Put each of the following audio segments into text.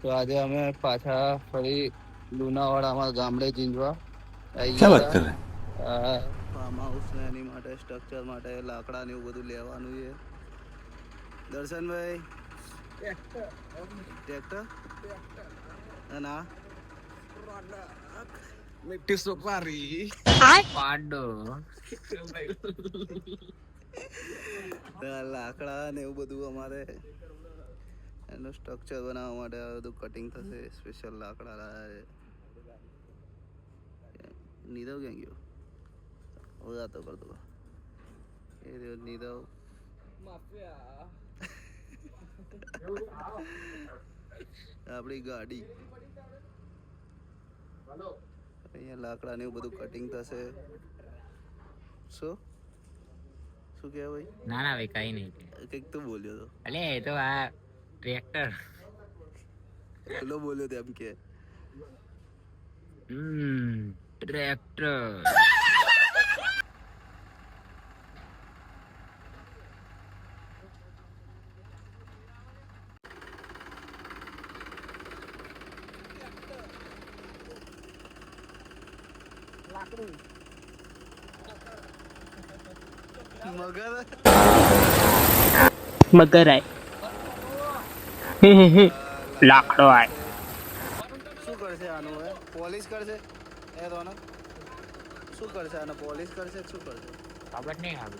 તો આજે અમે પાછા ફરી લુણાવાડામાં ગામડે જીંજવા આવી क्या ગયા बात कर रहे हैं? હતા. ફાર્મ હાઉસ ને એની માટે સ્ટ્રક્ચર માટે લાકડા ને એવું બધું લેવાનું છે. દર્શનભાઈ ટ્રેક્ટર અને આ મિટ્ટી સુપારી પાડો લાકડા ને એવું બધું અમારે એનું સ્ટ્રક્ચર બનાવવા માટે આ બધું કટિંગ થશે. સ્પેશિયલ લાકડા લાયા છે. નીરવ ક્યાં ગયો? વાતો કરતો એ રહ્યો નીરવ. આપણી ગાડી અહીંયા લાકડા ને એવું બધું કટિંગ થશે. શું શું કે ભાઈ? ના ના ભાઈ કઈ નહીં. કંઈક તો બોલ્યો તો. અલે એ તો આ ટ્રેક્ટર પેલો બોલ્યો તેમ કે ટ્રેક્ટર મગર આય લાકડો આય. શું કરશે આનું? હે પોલિશ કરશે? એ તો શું કરશે આને? પોલિશ કરશે શું કરશે? ખબર નહીં આવે.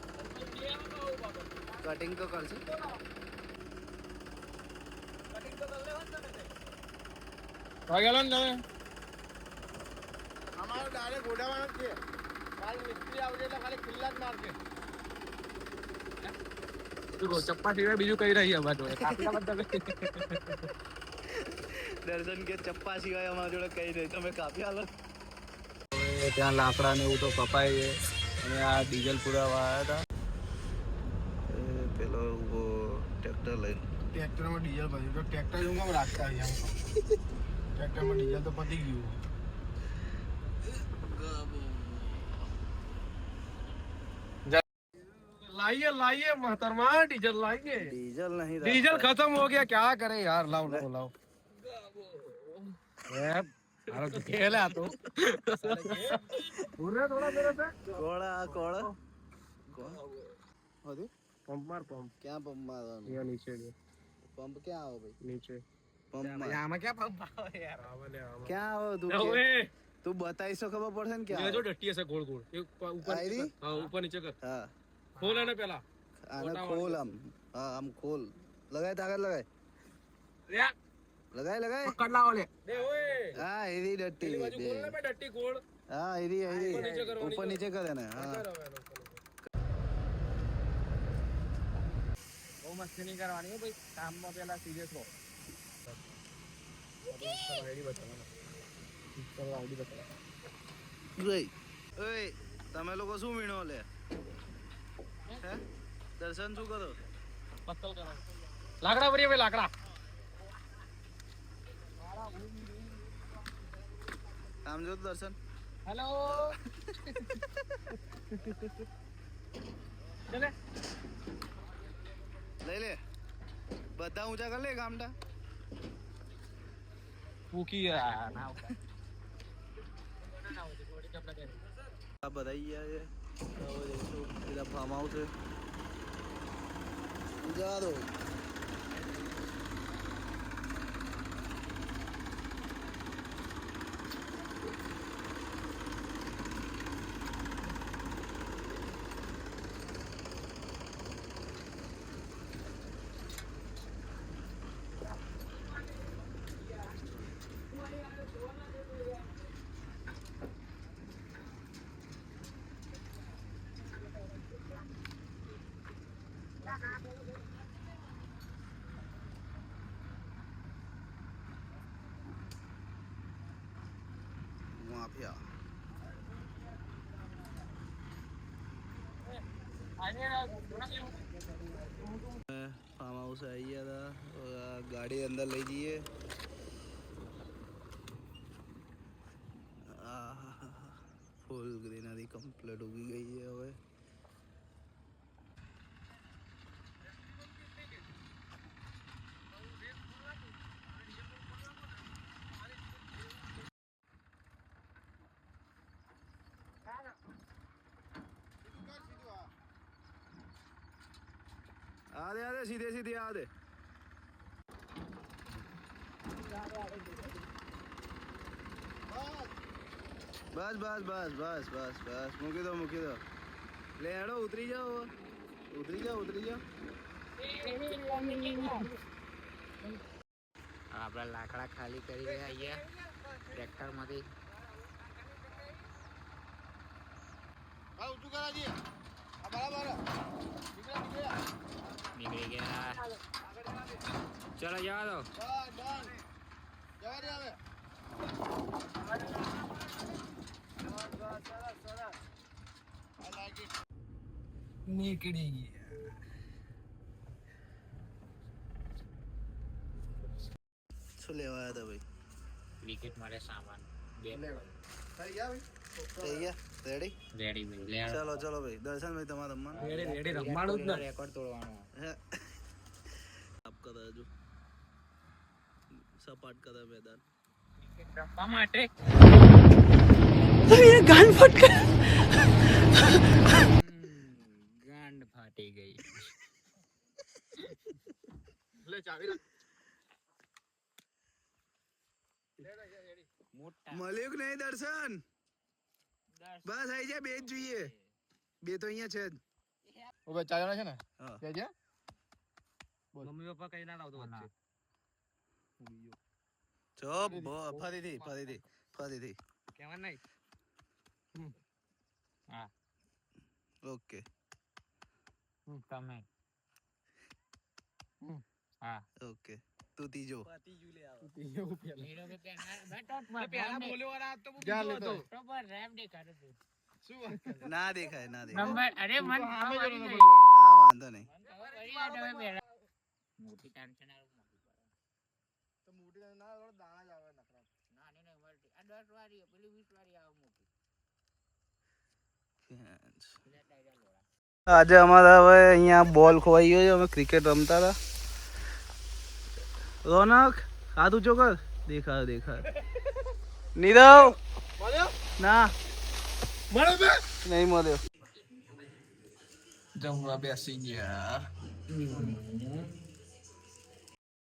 કટિંગ તો કરશે. અમારો ડાયરેક્ટ ગોડાવાનો જ છે. ખાલી મિસ્ત્રી આવશે એટલે ખાલી ખિલ્લા જ મારશે. ચપ્પા સિવાય બીજું કઈ રહી દર્શન કે ચપ્પા સિવાય અમારા જોડે કઈ નહીં, તમે કાપી આલો. ત્યાં લાકડા ને એવું તો કપાય છે અને આ ડીઝલ પુરાવા આવ્યા હતા. પેલો ઉભો ટ્રેક્ટર લઈને. ટ્રેક્ટરમાં ડીઝલ ભર્યું તો ટ્રેક્ટર શું કામ રાખતા હોય? ટ્રેક્ટરમાં ડીઝલ તો પતી ગયું. लाइए मोहतरमा डीजल लाइए। डीजल नहीं, डीजल खत्म हो गया, क्या करे यार। लाओ लाओ लाओ खेला तो थोड़ा मेरे से कोड़ा कोड़ा होती पंप मार पंप। क्या पंप मारવાનું? ये नीचे दे पंप क्या आओ भाई? नीचे पंप मार. यहाँ में क्या पंप आओ यार। क्या आओ तू? तू बताई सो खबर पड़े क्या? ये जो डट्टी है गोल गोल ऊपर हां ऊपर नीचे कर। हां खोल है ना पहला आना खोल हम. हां हम खोल लगाए ताकत लगाए लगाए लगाए पकड़ लाओ ले दे ओए। हां एरी डट्टी पहली बाजू खोल ना मैं डट्टी खोल। हां एरी ऊपर नीचे करे ना. हां वो मस्ती नहीं करवानी है भाई, काम में पहला सीरियस रहो। आईडी बताओ चलो आईडी बताओ ભાઈ. ઓય તમે લોકો શું વીણો લે? હે દર્શન શું કરો? પત્તલ કરો લાકડા ભરીએ ભાઈ લાકડા. આમ જો દર્શન. હેલો ચલે લઈ લે બધા ઊંચા કર લે ગામડા. પૂકી ના આ બધા ગયા છે. હવે જઈશું પેલા ફાર્મ હાઉસ છે. જવા દો. માફિયા ફાર્મ હાઉસ આવી ગયા હતા. ગાડી અંદર લઈ જઈએ. ફૂલ ગ્રીનરી કમ્પ્લીટ ઉગી ગઈ છે હવે. आ दे सीधे सीधे आ दे बस बस बस बस बस बस મૂકી દો લે હેડો ઉતરી જાઓ આપડા લાકડા ખાલી કરી રહ્યા અહીંયા ટ્રેક્ટર માંથી હા ઊંચું કરાજી આ બરાબર નીકળી ગયા ચલો જવા દો ડન જવા દે હવે નીકળી ગયા શું લેવા આવ્યા હતા ભાઈ વિકેટ મારે સામાન બે થઈ ગયા રેડી રેડી ભાઈ લે ચલો ચલો ભાઈ દર્શનભાઈ તમારે રમવાનું રેડી રમવાનું જ ને રેકોર્ડ તોડવાનો આપ કદા જો સપાટ કદા મેદાન રમવા માટે ગાંડ ફાટી ગઈ લે ચાવી રાખ મોટા મળ્યું કે નહીં દર્શન બસ આઈ જાય બે જ જોઈએ બે તો અહીંયા છે જ ઓબે ચાલવાના છે ને હા કે છે મમ્મી પપ્પા કઈ ના લાવતો વચ્ચે ચપ ફરીથી કેવા નહીં હા ઓકે તમે હા ઓકે તું ત્રીજો એવું પેલા પેલા બોલ્યો વાળા તો જા લેતો શું ના દેખાય નંબર અરે મન સામે ખબર જોડે નહીં. નંબર હા વાંધો નહીં મોટી ટેન્શન તો મોટી ના દાણા જ આવે નખરા નાની નહીં મળતી આ 10 વાળી પેલી 20 વાળી આવે મોટી આજે અમારા હવે અહીંયા બોલ ખોવાઈ ગયો છે અમે ક્રિકેટ રમતા હતા રોનક હાથ ઊંચો કર દેખાય નીરવ ના નહીં મળ્યો જમવા બેસી ગયા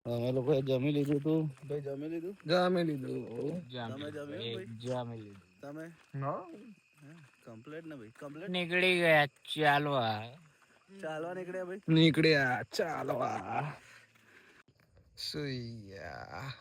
અમે લોકોએ જમી લીધું તું ભાઈ જમી લીધું જમી લીધું તમે જમ્યું જામી લીધું તમે નો કમ્પ્લીટ ને ભાઈ કમ્પ્લીટ નીકળી ગયા ચાલવા ચાલવા નીકળ્યા ભાઈ નીકળ્યા ચાલવા સુઈયા